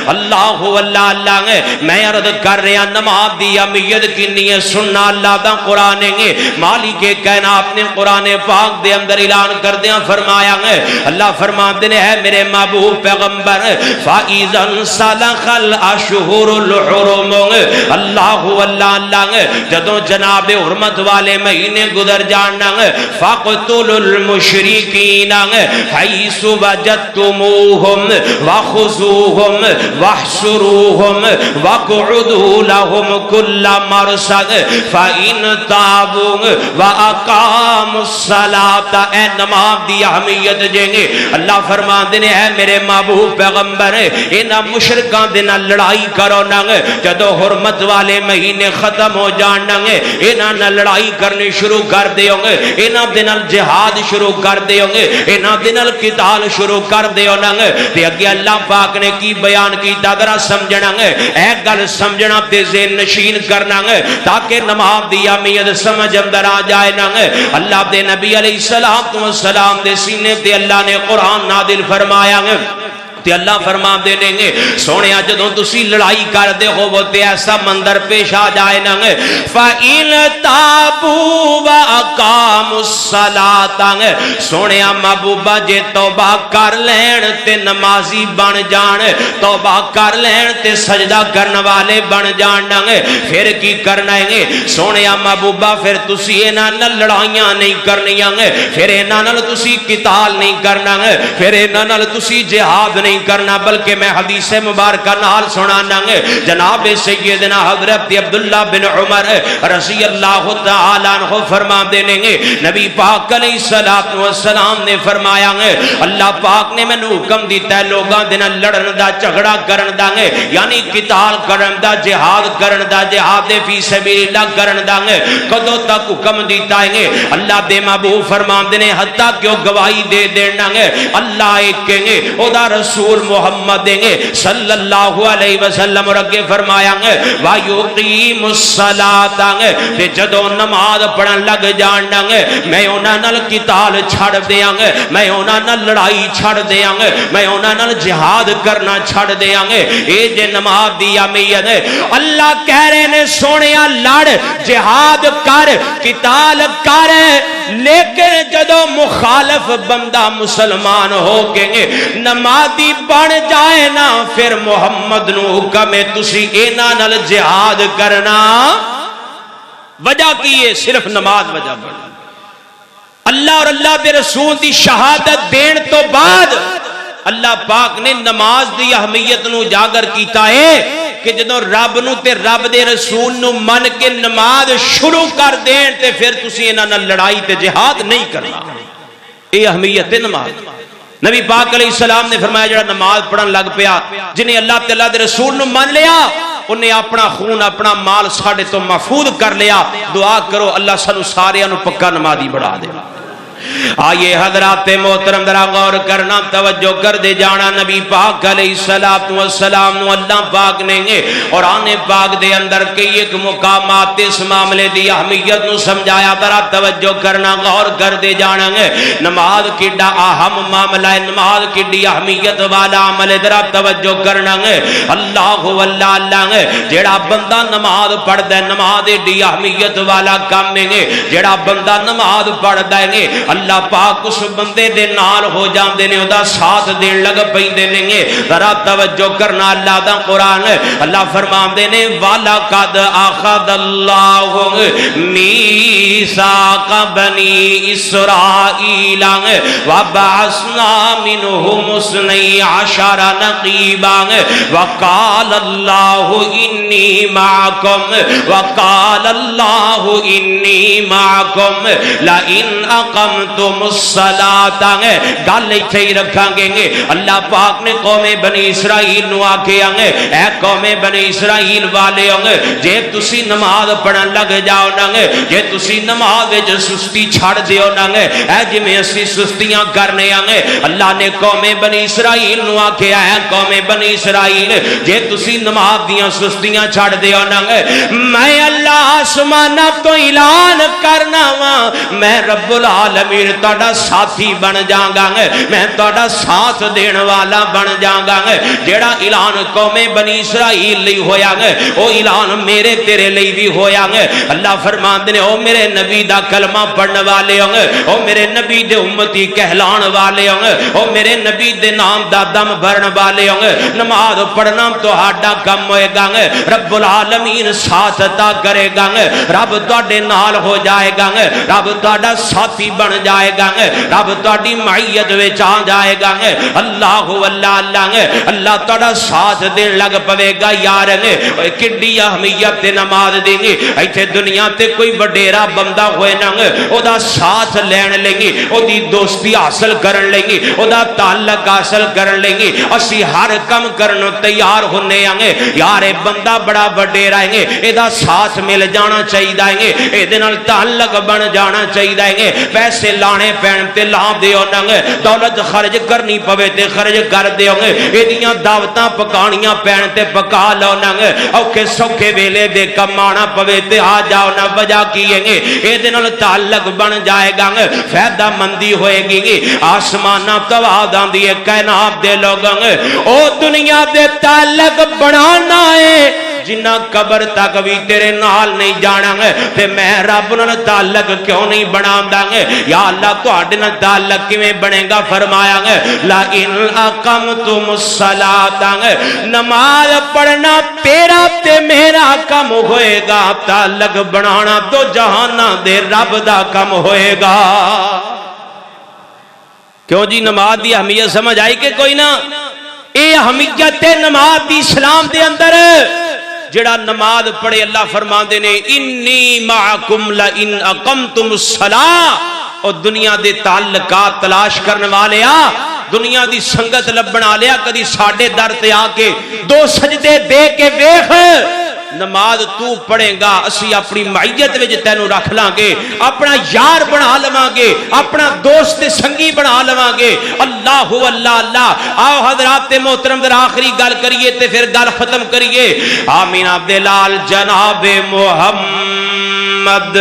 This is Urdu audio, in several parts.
اللہ اللہ میں عرض کر رہا نماز دی اہمیت کنی ہے سننا اللہ دا قرآن ہے مالک کائنات نے قرآن پاک دے اندر اعلان کردیاں فرمایا ہے اللہ فرماتے ہیں میرے محبوب پیغمبر فَإِذَا انْسَلَخَ الْأَشْهُرُ الْحُرُمُ اللہ اللہ جدوں جناب حرمت والے مہینے گزر جانا فَاقْتُلُوا الْمُشْرِكِينَ حَيْثُ وَجَدتُّمُوهُمْ وَخُذُوهُمْ واحشروهم وقعدوا لهم كل مرصد فإن تابوا وأقاموا الصلاة اے نماز دی اہمیت جیں اللہ فرماندے نے اے میرے محبوب پیغمبر انہاں مشرکاں دے نال لڑائی کرو نہ جدوں حرمت والے مہینے ختم ہو جان نہ انہاں نال لڑائی کرنی شروع کر دیو گے انہاں دے نال جہاد شروع کر دیو گے انہاں دے نال قتال شروع کر دیو نہ تے اگے اللہ پاک نے کی بیان کی ذرا سمجھنا ہے اے گل سمجھنا تے ذہن نشین کرنا ہے تاکہ نماز دی اہمیت سمجھ اندر آ جائے نا اللہ دے نبی علیہ السلام دے سینے تے اللہ نے قرآن نازل فرمایا ہے تے اللہ فرما دے دیں گے سونے جدوں تسی لڑائی کر دے ہو وہ تے ایسا مندر پیش آ جائے نا فَإِن تَابُوا وَأَقَامُوا الصَّلَاةَ سونے محبوبہ جے توبہ کر لین تے نمازی بن جان توبہ کر لین تے سجدہ کرنے والے بن جان پھر کی کرنا ہے سونے محبوبہ پھر تسی انہاں نال لڑائیاں نہیں کرنیاں پھر انہاں نال تسی قتال نہیں کرنا پھر انہاں نال تسی جہاد نہیں کرنا بلکہ میں حدیث مبارکہ نال سنانا جناب سیدنا حضرت عبداللہ بن عمر رضی اللہ تعالیٰ عنہ فرما دینے گے نبی پاک علیہ السلام نے فرمایا اللہ پاک نے میں نے حکم دیتا ہے لوگاں دینا لڑن دا جھگڑا کرن دا یعنی قتال کرن دا جہاد فی سبیل اللہ کرن دا کدوں تک حکم دیتا ہے اللہ دے محبوب فرما دینے حتیٰ کہ وہ گواہی دے دینا اللہ ایک کہیں گے او دا رسول محمد دیں گے صلی اللہ علیہ وسلم رکھے فرمایا گے وَيُقِيمُ الصَّلَاةَ تے جدوں نماز پڑھن لگ جاننا گے میں انہاں نال قتال چھڑ دیاں گے میں انہاں نال لڑائی چھڑ دیاں گے میں انہاں نال جہاد کرنا چھڑ دیاں گے اے جے نماز دی اہمیت ہے اللہ کہہ رہے نے سونیا لڑ جہاد کر قتال کر لیکن جدوں مخالف بندہ مسلمان ہو کے نمازی بن جائے نا پھر محمد نو حکم ہے تسی انہاں نال جہاد کرنا وجہ کی ہے صرف نماز وجہ بڑھ اللہ اور اللہ دے رسول دی شہادت دین تو بعد اللہ پاک نے نماز دی اہمیت نو جاگر کیتا ہے کہ جدوں رب نو تے رب دے رسول نو من کے نماز شروع کر دین تے پھر تسی انہاں نال لڑائی تے جہاد نہیں کرنا یہ اہمیت ہے نماز نبی پاک علیہ السلام نے فرمایا جڑا نماز پڑھن لگ پیا جنہیں اللہ تعالیٰ دے رسول نو مان لیا انہیں اپنا خون اپنا مال ساڑے تو محفوظ کر لیا دعا کرو اللہ سانو سارے انو پکا نمازی بڑھا دے آئیے حضرات محترم ذرا غور کرنا توجہ کر دے جانا نبی پاک علیہ السلام نو اللہ پاک نے قرآن پاک دے اندر کئی ایک مقامات اس معاملے دی اہمیت نو سمجھایا ذرا توجہ کرنا غور کر دے جانا نماز کیڈا اہم معاملہ ہے نماز کیڈی اہمیت والا عمل ذرا توجہ کرنا اللہ اللہ جیڑا بندہ نماز پڑھدا ہے نماز دی اہمیت والا کام ہے جیڑا بندہ نماز پڑھدا ہے اللہ پاک اس بندے دے نال ہو جاندے نے دا ساتھ دین لگ پیندے نے ذرا توجہ کرنا اللہ دا قرآن اللہ فرماندے نے وَلَقَدْ أَخَذَ اللَّهُ مِيثَاقَ بَنِي إِسْرَائِيلَ وَبَعَثْنَا مِنْهُمُ اثْنَيْ عَشَرَ نَقِيبًا وَقَالَ اللَّهُ إِنِّي مَعَكُمْ وَقَالَ اللَّهُ إِنِّي مَعَكُمْ لَئِنْ اقمتم الصلاة گل ایتھے ہی رکھاں گے اللہ پاک نے قوم بنی اسرائیل نو آکھیا اے قوم بنی اسرائیل والے جے تسی نماز پڑھن لگ جاؤ نا جے تسی نماز وچ سستی چھڑ دیو نا اے جویں اسی سستیاں کرنے اللہ نے قوم بنی اسرائیل نو آکھیا اے قوم بنی اسرائیل جے تسی نماز دیاں سستیاں چھڑ دیو نا میں اللہ آسمانہ تو اعلان کرنا وا میں رب العالمین امیر تہاڈا ساتھی بن جاگا میں تہاڈا ساتھ دین والا بن جاگا جیڑا اعلان قوم بنی اسرائیل لئی ہویا او اعلان میرے تیرے لئی بھی ہویا اللہ فرماندے نے او میرے نبی دا کلمہ پڑھن والے او میرے نبی دے امتی کہلان والے او میرے نبی دے نام دا دم بھرن والے نماز پڑھنا تہاڈا کم ہوئے گا رب العالمین ساتھ عطا کرے گا رب تہاڈے نال ہو جائے گا رب تہاڈا ساتھی بن جائے گا رب تہاڈی معیت وچ آ جائے گا اللہ اللہ اللہ تہاڈا ساتھ دین لگ پوے گا یار کڈی اہمیت تے نماز دی ایتھے دنیا تے کوئی وڈیرا بندہ ہوئے نا او دا ساتھ لین لیں گے او دی دوستی حاصل کرن لیں گے او دا تعلق حاصل کرن لیں گے اسی ہر کم کرنوں تیار ہونے آنگے یار اے بندہ بڑا وڈیرا ہے اے دا ساتھ مل جانا چاہیے گے اے دے نال تعلق بن جانا چاہیے گے پیسے لانے پین تے لا دیو ننگ دولت خرچ کرنی پوے تے خرچ کر دیو گے اے دیاں دعوتاں پکانیاں پین تے پکا لو ننگ اوکھے سوکھے ویلے دے کمانا پوے تے آ جاؤ نہ وجہ کیے گے اے دے نال تعلق بن جائے گا فائدہ مندی ہوئے گی آسمانہ تواد آندی ہے کائنات دے لوگاں او دنیا دے تعلق بنانا ہے جنہ قبر تک بھی تیرے نال نہیں جانا گے تے میں رب نال تعلق کیوں نہیں بناوندا گے یا اللہ تہاڈے نال تعلق کیویں بنے گا فرمایا گے لا ان اقمتم الصلاۃ نماز پڑھنا تیرا تے میرا کم ہوئے گا تعلق بنانا تو جہاناں دے رب دا کم ہوئے گا کیوں جی نماز دی اہمیت سمجھ آئی کہ کوئی نہ اے اہمیت نماز دی اسلام دے اندر جڑا نماز پڑھے اللہ فرماندے نے انی معکم لئن اقمتم الصلاۃ اور دنیا دے تعلقات تلاش کرنے والے دنیا دی سنگت لبن آلیا کدی ساڑھے در تے آکے دو سجدے دے کے ویخ نماز تو پڑھیں گا اسی اپنی معیت وچ تینوں رکھ لیں گے اپنا یار بنا لواں گے اپنا دوست سنگی بنا لواں گے اللہ اللہ اللہ آؤ حضرات محترم در آخری گل کریے تے پھر گل ختم کریے آمین عبداللال جناب محمد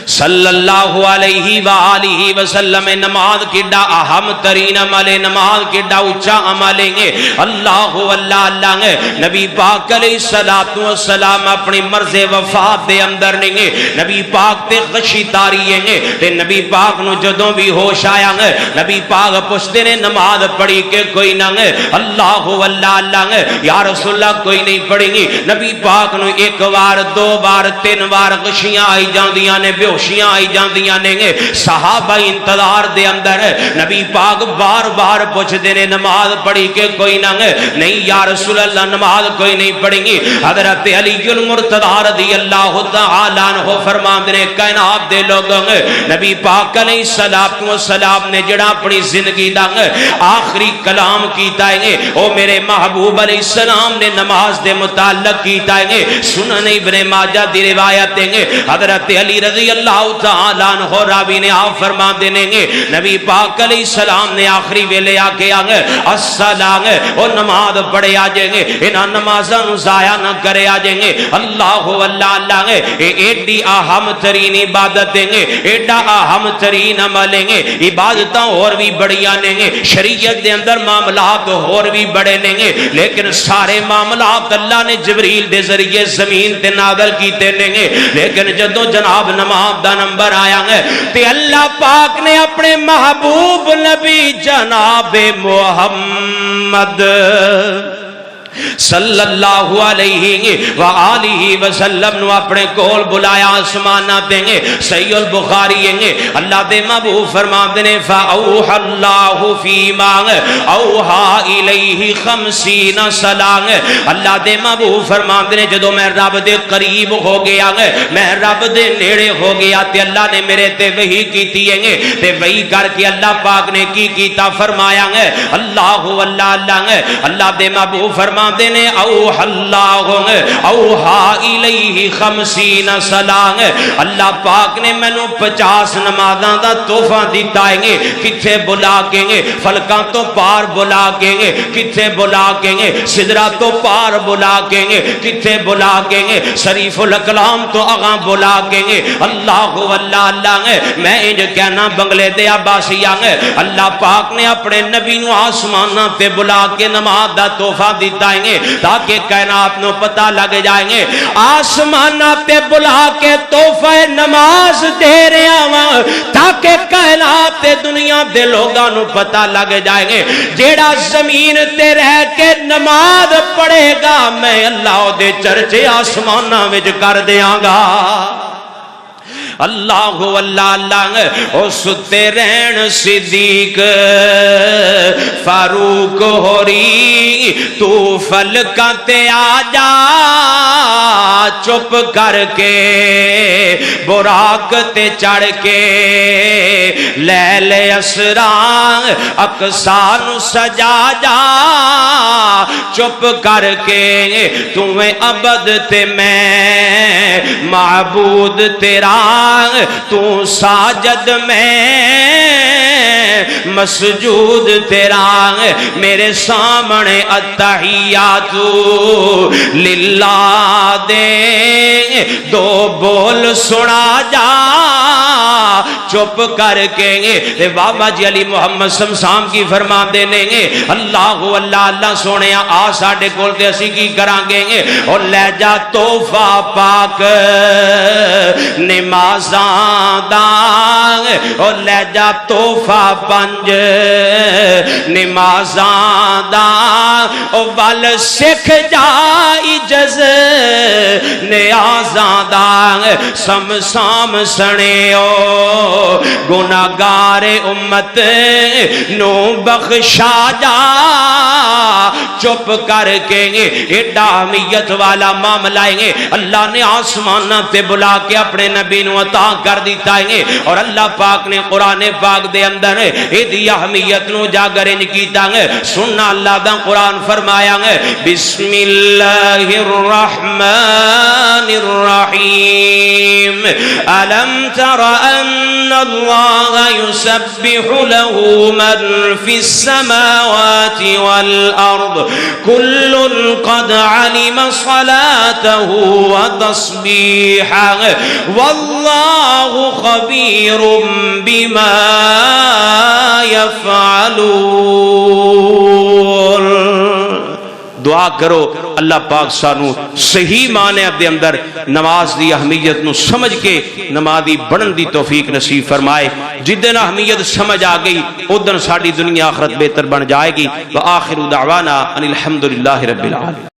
صلی اللہ علیہ وآلہ وسلم نماز کیڈا اہم ترین عمل نماز کیڈا اونچا عمل ہے اللہ اللہ اللہ نبی پاک علیہ الصلوۃ والسلام اپنی مرض وفات دے اندر نہیں نبی پاک تے غشی تاری ہے تے نبی پاک نو جدوں بھی ہوش آیا نبی پاک پوچھتے نے نماز پڑھی کہ کوئی نہ اللہ اللہ اللہ یا رسول اللہ کوئی نہیں پڑھی گی نبی پاک نو ایک بار دو بار تین بار غشیاں آئی جاندیاں نے ہوشیاں آئی جاندیاں نے صحابہ انتظار دے اندر نبی پاک بار بار پوچھتے نے نماز پڑھی کہ کوئی نہ نہیں یا رسول اللہ نماز کوئی نہیں پڑھی گی حضرت علی المرتضی رضی اللہ تعالیٰ عنہ فرماندے نے کائنات دے لوگوں نبی پاک علیہ الصلوۃ والسلام نے جڑا اپنی زندگی دا آخری کلام کیتا ہے او میرے محبوب علیہ السلام نے نماز دے متعلق کیتا ہے سنن ابن ماجہ دی روایت ہے حضرت علی رضی اللہ تعالیٰ عنہ راوی نے آپ فرما دینے گے نبی پاک علیہ السلام نے آخری ویلے آکے آگے السلام اور نماز پڑھے آجیں گے انہاں نمازاں ضائع نہ کرے آجیں گے اللہ اللہ اللہ ایڈی اہم ترین عبادت دیں گے ایڈا اہم ترین عمل دیں گے عبادتاں اور بھی بڑیاں دیں گے شریعت دے اندر معاملات اور بھی بڑے دیں گے لیکن سارے معاملات اللہ نے جبریل دے ذریعے زمین تے نازل کیتے دیں گے لیکن جدوں جناب نماز دا نمبر آیا ہے تے اللہ پاک نے اپنے محبوب نبی جناب محمد صلی اللہ علیہ وآلہ وسلم نو اپنے کول بلایا آسمانہ دیں گے صحیح البخاری ہیں اللہ دے محبوب فرماتے ہیں فَأَوْحَ اللَّهُ فِي مَا أَوْحَا إِلَيْهِ 50 صلاة اللہ دے محبوب فرماتے ہیں جدو میں رب دے قریب ہو گیا میں رب دے نیڑے ہو گیا تے اللہ نے میرے تے وحی کیتی ہے تے وحی کر کے اللہ پاک نے کی کیتا فرمایا ہے اللہ اللہ اللہ اللہ دے محبوب فرماتے نے اوحا اللہ اوحا الیہ 50 صلاۃ، اللہ پاک نے مینوں 50 نمازاں دا تحفہ دیتا ہے، کتھے بلا کے فلکاں تو پار بلا کے، کتھے بلا کے سدرہ تو پار بلا کے، کتھے بلا کے شریف الاقلام تو اگاں بلا کے، اللہ اللہ اللہ میں انج کہنا بنگلے دے عباسیاں اللہ پاک نے اپنے نبی نو آسمانہ پہ بلا کے نماز دا تحفہ دیتا ہے تاکہ کائنات نو پتہ لگ جائیں گے، آسمانہ پہ بلا کے تحفہ نماز دے رہا ہوں تاکہ کائنات تے دنیا دے لوگاں نو پتہ لگ جائیں گے، جیڑا زمین تے رہ کے نماز پڑھے گا میں اللہ دے چرچے آسمانہ وچ کر دیاں گا۔ اللہ اللہ اللہ او ستے رہن صدیق فاروق ہوری تو فلکاں تے آ جا چپ کر کے براق تے چڑھ کے لیل اسراں اقصا نو سجا جا چپ کر کے تمہیں عبد تے میں معبود تیرا تو ساجد میں مسجود تیرا میرے سامنے التحیات للہ دے دو بول سنا جا چپ کر کے بابا جی علی محمد شمسام کی فرما دینے اللہ اللہ اللہ سونے آ ساڑھے کول تے اسی کی کران گے اور لے جا توفہ پاک نمازاں دا اور لے جا توفہ پنج نمازاں دا اور ول سکھ جائی جز نیازاں دا سمسام سنیو گناہگار امت نو بخشا جا چپ کر کے ایڈا اہمیت والا معاملہ ہے اللہ نے آسمانہ تے بلا کے اپنے نبی نو عطا کر دیتا ہے اور اللہ پاک نے قرآن پاک دے اندر ایدی اہمیت نو جاگرن کیتا ہے سننا اللہ دا قرآن فرمایا ہے بسم اللہ الرحمن الرحیم الم تر ان اللہ يسبح له من في السماوات والأرض كل قد علم صلاته وتصبيحه والله خبير بما يفعلون۔ دعا کرو اللہ پاک سانو صحیح معنی دے اندر نماز دی اہمیت نو سمجھ کے نمازی بنن دی توفیق نصیب فرمائے، جدن اہمیت سمجھ آ گئی ادن ساڑی دنیا آخرت بہتر بن جائے گی۔ وآخر دعوانا ان الحمدللہ رب العالمین۔